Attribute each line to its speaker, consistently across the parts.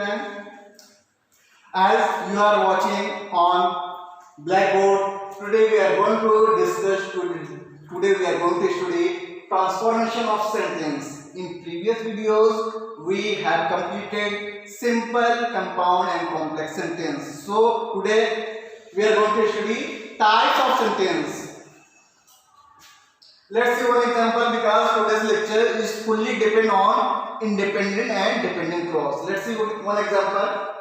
Speaker 1: student. As you are watching on Blackboard, today we are going to discuss. Today we are going to study transformation of sentence. In previous videos, we have completed simple, compound, and complex sentence. So today we are going to study types of sentence. Let's see one example because today's lecture is fully depend on independent and dependent clause. Let's see one example.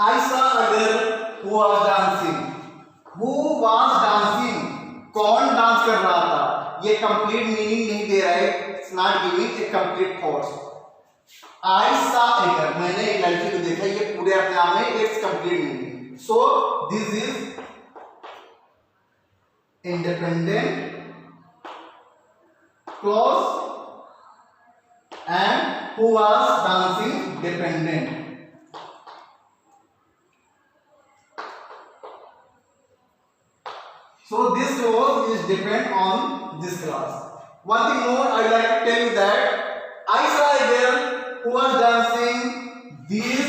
Speaker 1: I saw a girl who was dancing. Who was dancing? कौन dance कर रहा था? ये complete meaning नहीं दे रहा है. It's not giving a complete thoughts. I saw a girl. मैंने एक लड़की को देखा. ये पूरे अपने आप में एक complete meaning. So this is independent clause and who was dancing dependent. So this clause is depend on this clause. One thing more I would like to tell you that I saw a girl who was dancing. This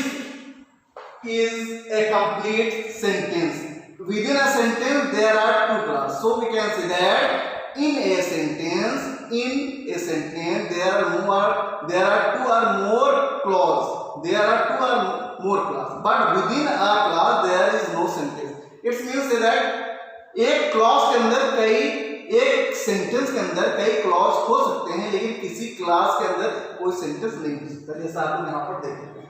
Speaker 1: is a complete sentence. Within a sentence there are two clauses. So we can say that in a sentence there are two or more clause. There are two or more clause. But within a clause there is no sentence. It means that एक clause के अंदर एक sentence के अंदर कई clause हो सकते हैं, लेकिन किसी क्लास के अंदर कोई सेंटेंस नहीं हो सकता. जैसा आप यहां पर देख रहे हैं.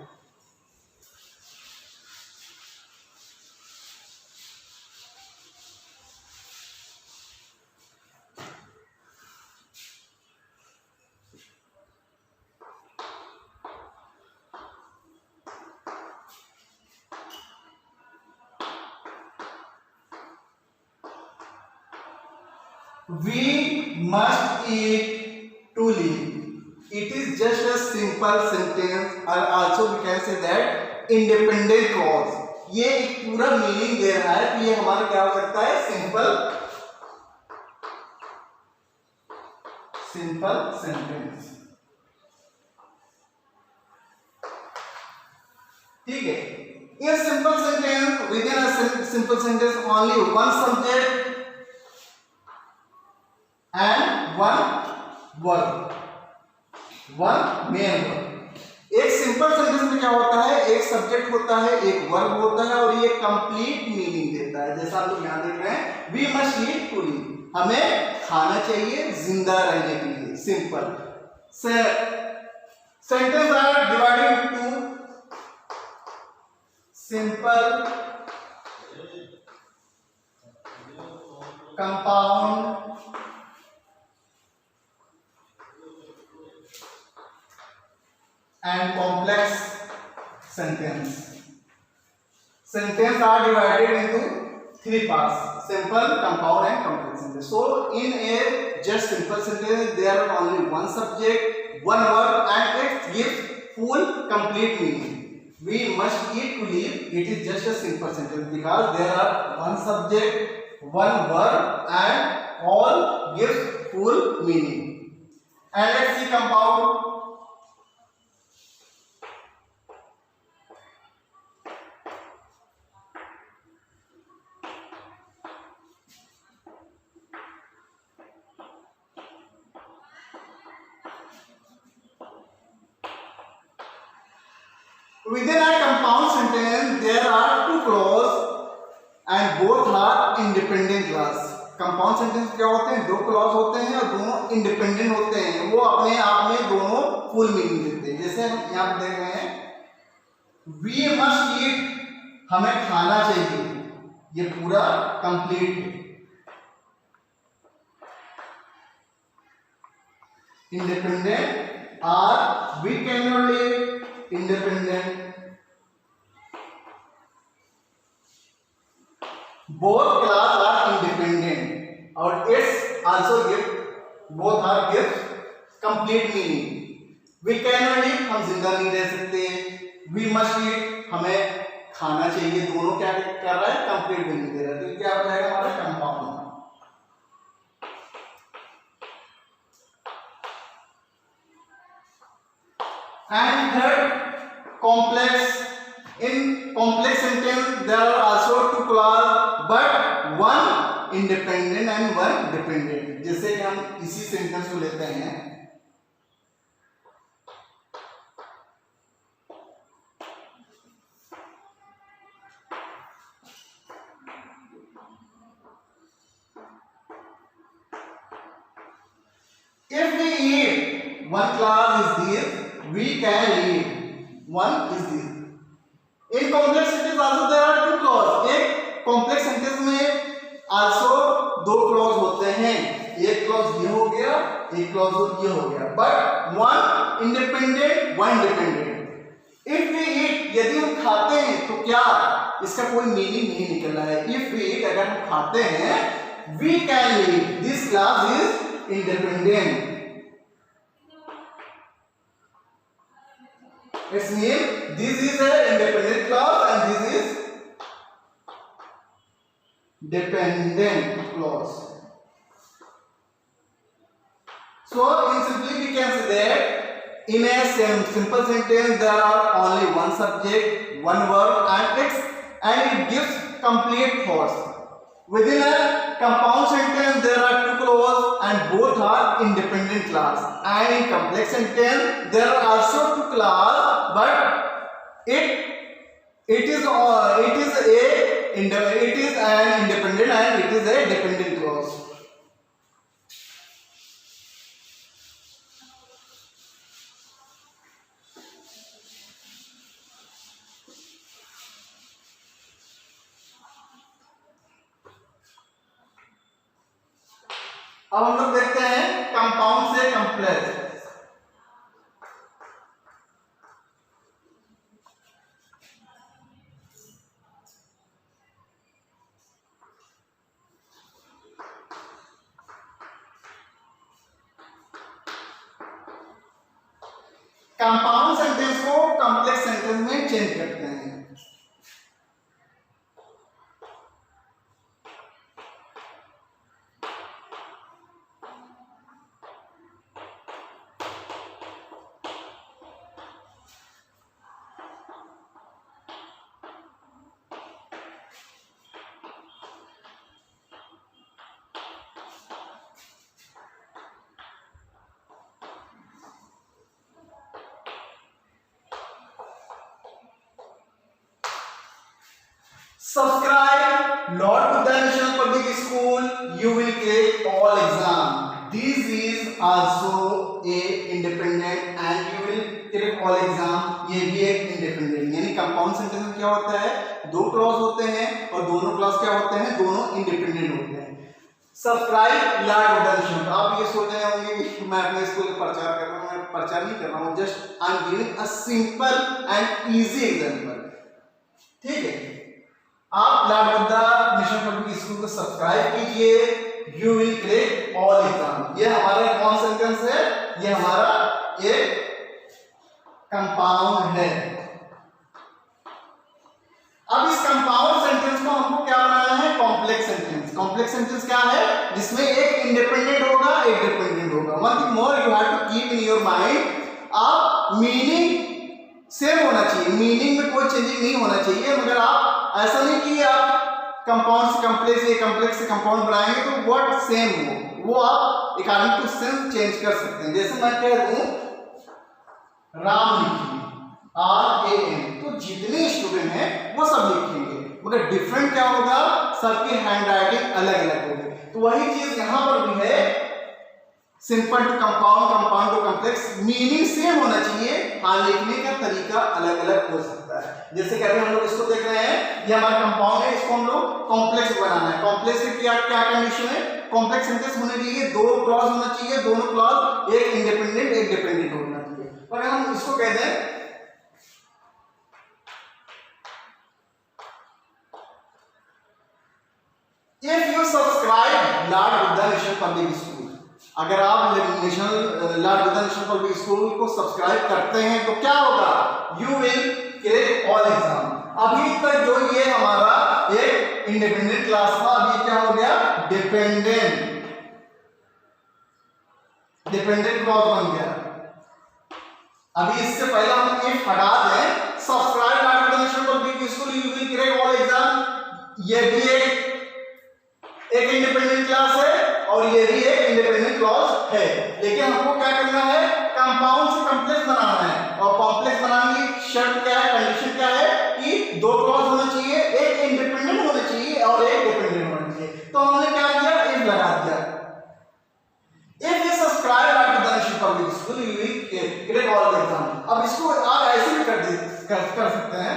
Speaker 1: We must eat to live. It is just a simple sentence, or also we can say that independent clause. ये एक पूरा मीनिंग दे रहा है कि ये हमारा क्या हो सकता है? Simple sentence. ठीक है. ये simple sentence, within a simple sentence only one subject and one verb, one main verb. एक सिंपल सेंटेंस में क्या होता है? एक सब्जेक्ट होता है, एक वर्ब होता है और ये कंप्लीट मीनिंग देता है. जैसा आप लोग यहाँ देख रहे हैं, we must eat to live. हमें खाना चाहिए जिंदा रहने के लिए. Simple sentence are divided into simple, compound and complex sentence. Sentence are divided into three parts: simple, compound, and complex sentence. So in a just simple sentence there are only one subject, one verb, and it gives full complete meaning. We must eat to live. It is just a simple sentence because there are one subject, one verb, and all gives full meaning. And let's see compound. Within a compound sentence there are two clause and both are independent clause. Compound sentence क्या होते हैं? दो clause होते हैं और दोनों independent होते हैं. वो अपने आप में दोनों फुल मीनिंग देते हैं. जैसे हम यहाँ देख रहे हैं, वी मस्ट ईट, हमें खाना चाहिए. ये पूरा कंप्लीट है. इंडिपेंडेंट और we can not live, independent. both class are independent और it's also give both are give complete meaning. We cannot live, हम जिंदा नहीं रह सकते. वी मस्ट ईट, हमें खाना चाहिए, दोनों क्या कर रहा है, कंप्लीट भी नहीं दे रहा है, तो क्या हो जाएगा हमारा compound. And third, complex. In complex sentence there are also two clause but one independent and one dependent. जैसे कि हम इसी सेंटेंस को लेते हैं, if we eat, one clause is this, we can eat, one is this. In complex sentence also there are two clause. एक complex sentence में also दो clause होते हैं, एक clause ये हो गया, एक clause ये हो गया, but one independent, one dependent. If we eat, यदि हम खाते हैं तो क्या इसका कोई मीनिंग नहीं निकल रहा है. If we eat, अगर हम खाते हैं, we can eat. This clause is independent. It means this is a independent clause and this is dependent clause. So in simply we can say that in a simple sentence there are only one subject, one verb and it gives complete thoughts. Within a compound sentence there are two clauses and both are independent clause. And in complex sentence there are also two clauses but it is an independent and it is a dependent clause. अब हम लोग देखते हैं compound से complex. Compound sentence को complex sentence में change करते हैं. Subscribe Lord Buddha National Public School. You will clear all exam. This is also a independent and you will clear all exam. ये भी एक independent. यानी कंपाउंड सेंटेंस में क्या होता है, दो क्लॉज होते हैं और दोनों क्लॉज क्या होते हैं, दोनों इंडिपेंडेंट होते हैं. Subscribe Lord Buddha mission. आप ये सोच रहे होंगे कि मैं अपने स्कूल का प्रचार कर रहा हूँ. मैं प्रचार नहीं कर रहा हूँ, just I am giving a simple and easy example. ठीक है, आप Lord Buddha mission public school को सब्सक्राइब कीजिए. You will clear all exam. ये हमारा कौन सेंटेंस है, ये हमारा एक कंपाउंड है. अब इस कंपाउंड सेंटेंस को हमको क्या बनाना है, कॉम्प्लेक्स सेंटेंस. कॉम्प्लेक्स सेंटेंस क्या है, जिसमें एक इंडिपेंडेंट होगा, एक डिपेंडेंट होगा. One thing more you have to keep in your mind, आप मीनिंग सेम होना चाहिए, मीनिंग में कोई चेंजिंग नहीं होना चाहिए. मगर आप ऐसा नहीं कि आप कंपाउंड से कॉम्प्लेक्स या कॉम्प्लेक्स से कंपाउंड बनाएंगे तो वर्ड सेम हो, वो आप अकॉर्डिंग टू सेंस चेंज कर सकते हैं. जैसे मैं कह दूं राम लिखिए, RAM, तो जितने स्टूडेंट हैं वो सब लिखेंगे, मगर डिफरेंट क्या होगा, सबकी हैंड राइटिंग अलग अलग होगी. तो वही चीज यहां पर भी है, simple to compound, compound to complex, meaning same होना चाहिए, हाँ लिखने का तरीका अलग अलग हो सकता है. जैसे कि अभी हम लोग इसको देख रहे हैं, ये हमारा कंपाउंड है, इसको हम लोग कॉम्प्लेक्स बनाना है. कॉम्प्लेक्स की क्या क्या कंडीशन है, कॉम्प्लेक्स सेंटेंस होने के लिए दो क्लॉज होना चाहिए, दोनों क्लॉज एक इंडिपेंडेंट एक डिपेंडेंट होना चाहिए. और अगर हम इसको कह दें if you subscribe Lord Buddha mission public school, अगर आप national Lord Buddha mission public school को सब्सक्राइब करते हैं तो क्या होगा, यू विल ये हमारा एक इंडिपेंडेंट क्लास था, अब ये क्या हो गया, डिपेंडेंट क्लॉज बन गया। अभी इससे पहले हम इफ हटा दें, subscribe after the national public school you will crack all exam, ये भी एक इंडिपेंडेंट क्लास है और ये भी एक इंडिपेंडेंट क्लॉज है। लेकिन हमको क्या करना है, कंपाउंड से कॉम्प्लेक्स बनाना है, और कॉम्प्लेक्स बनाने की शर्त क्या है, कंडीशन क्या है कि दो क्लॉज होना चाहिए, एक इंडिपेंडेंट होना चाहिए और एक डिपेंडेंट होना चाहिए। तो हमने क्या किया, इफ लगा दिया, if you subscribe after the national public school you will crack all the exam. अब इसको आप ऐसे भी कर सकते हैं,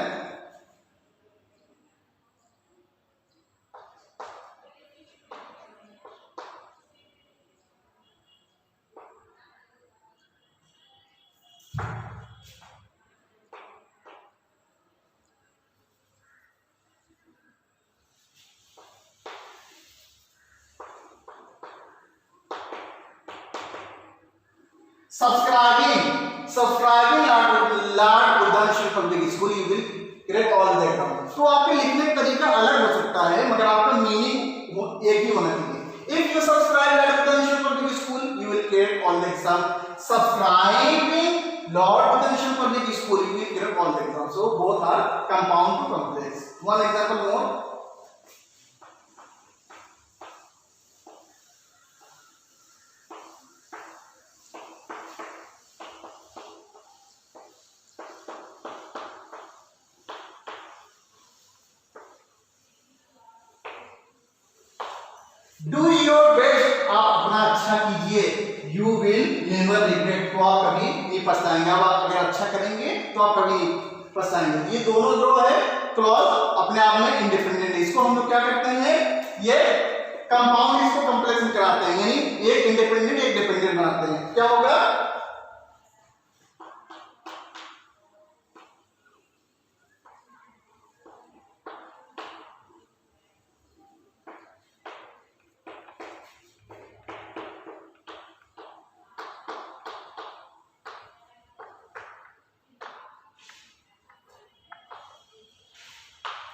Speaker 1: subscribing Lord Buddha national public school you will crack all the exam. तो आपके लिखने का तरीका अलग हो सकता है, मगर आपका मीनिंग एक ही होना चाहिए। If you subscribe Lord Buddha national public school you will crack all the exam, subscribing Lord Buddha national public school you will crack all the exam. So both are compound to complex. One example more, do your best, आप अपना अच्छा कीजिए, you will never regret, तो आप कभी नहीं पछताएंगे। आप अगर अच्छा करेंगे तो आप कभी नहीं पछताएंगे। ये दोनों जो है क्लॉज अपने आप में इंडिपेंडेंट है, इसको हम लोग क्या करते हैं, ये कंपाउंड इसको कॉम्प्लेक्स में कराते हैं, यानी एक इंडिपेंडेंट एक डिपेंडेंट बनाते हैं। क्या होगा,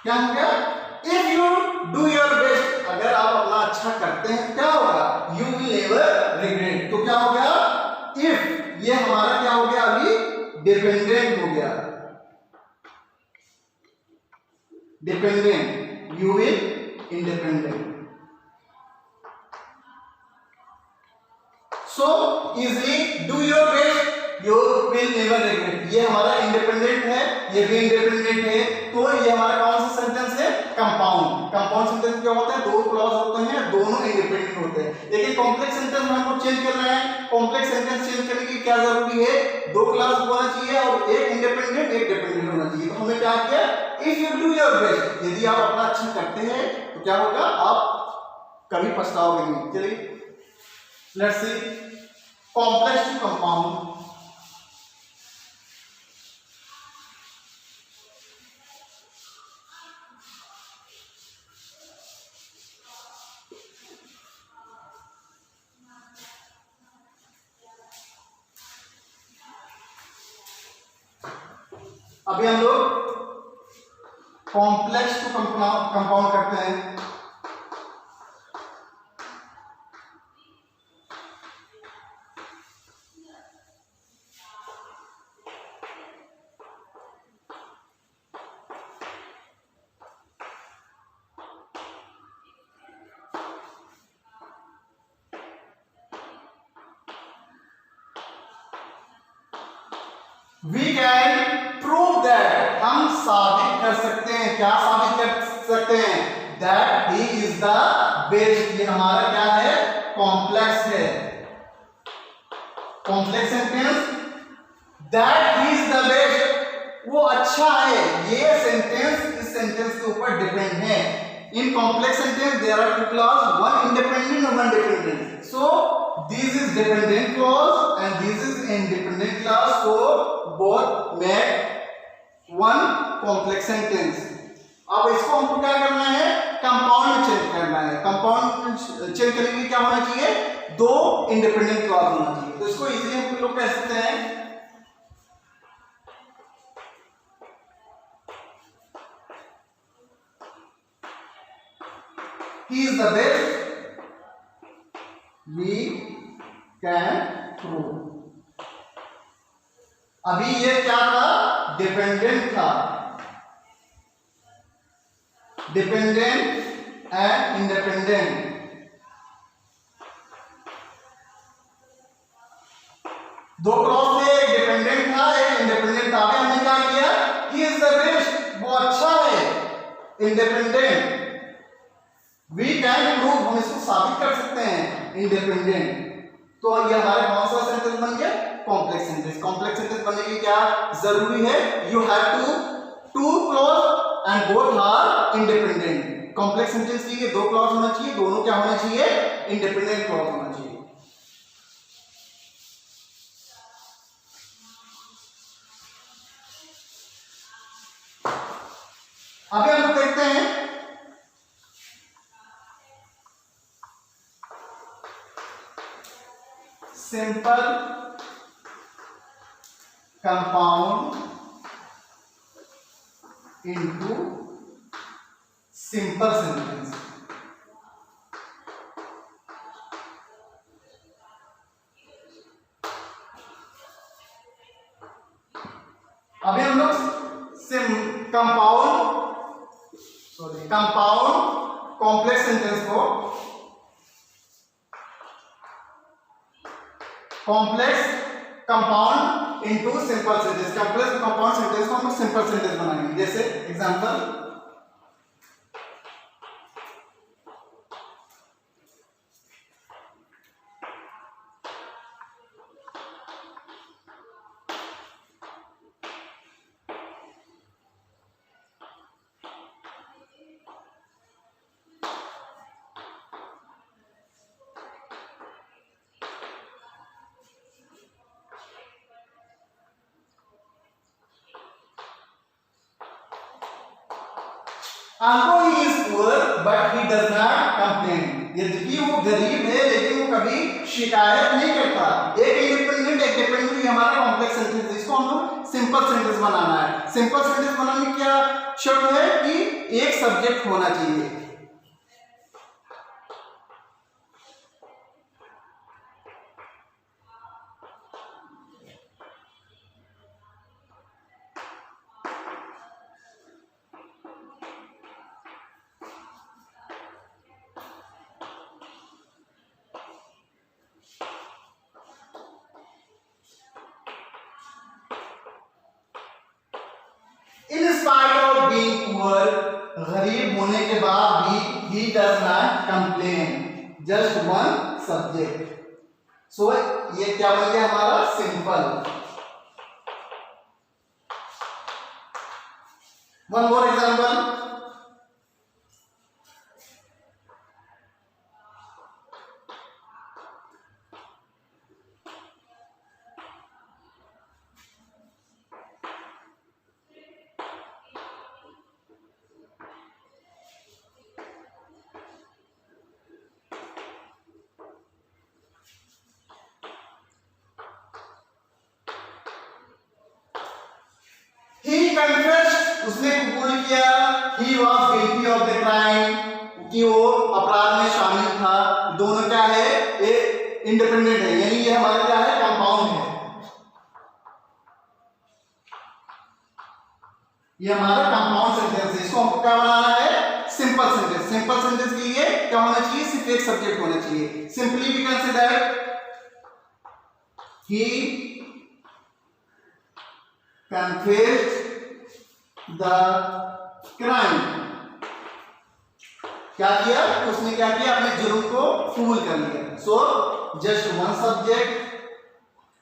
Speaker 1: क्या हो गया, if you do your best, अगर आप अपना अच्छा करते हैं क्या होगा, यू विल नेवर रिग्रेट। तो क्या हो गया, इफ ये हमारा क्या हो गया, अभी डिपेंडेंट हो गया, dependent, you will independent. So easily do your best you will never regret. ये हमारा इंडिपेंडेंट है, ये भी इंडिपेंडेंट है, तो ये हमारा कौन सा सेंटेंस है, कंपाउंड। कंपाउंड सेंटेंस क्या होता है, दो क्लॉज होते हैं, दोनों इंडिपेंडेंट होते हैं। लेकिन कॉम्प्लेक्स सेंटेंस में हमको चेंज कर रहे हैं, कॉम्प्लेक्स सेंटेंस चेंज करने की क्या जरूरी है, दो क्लॉज होना चाहिए और एक इंडिपेंडेंट एक डिपेंडेंट होना चाहिए। तो हमने क्या किया, if you do your best, यदि आप अपना अच्छा करते हैं तो क्या होगा, आप कभी पछताओगे नहीं। चलिए let's see complex to compound. अभी हम लोग कॉम्प्लेक्स टू कंपाउंड करते हैं। We can prove that, हम साबित कर सकते हैं, क्या साबित कर सकते हैं, that he is the best। ये हमारा क्या है, कॉम्प्लेक्स है, complex sentence, that he is the best, वो अच्छा है। ये सेंटेंस इस सेंटेंस के ऊपर डिपेंड है। In complex sentence there are two clause, one independent and one dependent. So this is dependent clause and this is independent clause, so both make one complex sentence. अब इसको हमको क्या करना है, कंपाउंड में चेंज करना है। कंपाउंड चेंज करने के लिए क्या होना चाहिए, दो इंडिपेंडेंट क्लॉज होना चाहिए। तो इसको इजीली हम लोग कह सकते हैं he is the best, we can prove. अभी ये क्या था, डिपेंडेंट था, डिपेंडेंट एंड इंडिपेंडेंट। दो क्लॉज थे, एक डिपेंडेंट था एक इंडिपेंडेंट था। अभी हमने क्या किया, ही इज द बेस्ट, वो अच्छा है, इंडिपेंडेंट, वी कैन प्रूव, हम इसको साबित कर सकते हैं, इंडिपेंडेंट। तो ये हमारे कौन सा सेंटेंस बन गया, कॉम्प्लेक्स सेंटेंस। कॉम्प्लेक्स सेंटेंस बनने के लिए क्या जरूरी है, you have to clause and both are independent. Complex sentence के लिए दो क्लॉज होना चाहिए, दोनों क्या होना चाहिए, इंडिपेंडेंट क्लॉज होना चाहिए। अभी हम लोग देखते हैं simple compound into simple sentence. अभी हम लोग कंपाउंड कॉम्प्लेक्स सेंटेंस को complex compound into simple sentence, complex compound sentence को हम लोग सिंपल सेंटेंस बनाएंगे। जैसे example, Although he is poor, but he does not complain. यद्यपि वो गरीब है लेकिन वो कभी शिकायत नहीं करता। एक इंडिपेंडेंट एक डिपेंडेंट, ये हमारा कॉम्प्लेक्स सेंटेंस है, इसको हम लोग सिंपल सेंटेंस बनाना है। सिंपल सेंटेंस बनाने में क्या शर्त है कि एक सब्जेक्ट होना चाहिए। In spite of being poor, गरीब होने के बाद भी he does not complain, just one subject. So ये क्या बन गया हमारा, simple. One more example. He confessed, उसने कबूल किया, he was guilty of the crime, कि वो अपराध में शामिल था। दोनों क्या है, एक इंडिपेंडेंट है, यानी ये हमारा क्या है, कंपाउंड है। ये हमारा कंपाउंड सेंटेंस है, इसको हमको क्या बनाना है, सिंपल सेंटेंस। सिंपल सेंटेंस के लिए क्या होना चाहिए, सिर्फ एक सब्जेक्ट होना चाहिए। Simply we can say that he confessed the crime। क्या किया उसने, क्या किया, अपने जुर्म को कबूल कर लिया। So just one subject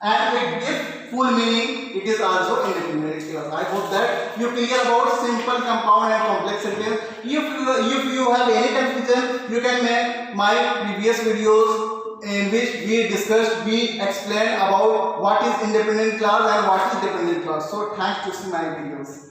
Speaker 1: and it gives full meaning, it is also independent। I hope that you clear about simple, compound and complex sentence. If you have any confusion, you can make my previous videos in which we explain about what is independent clause and what is dependent clause. So thanks to see my videos.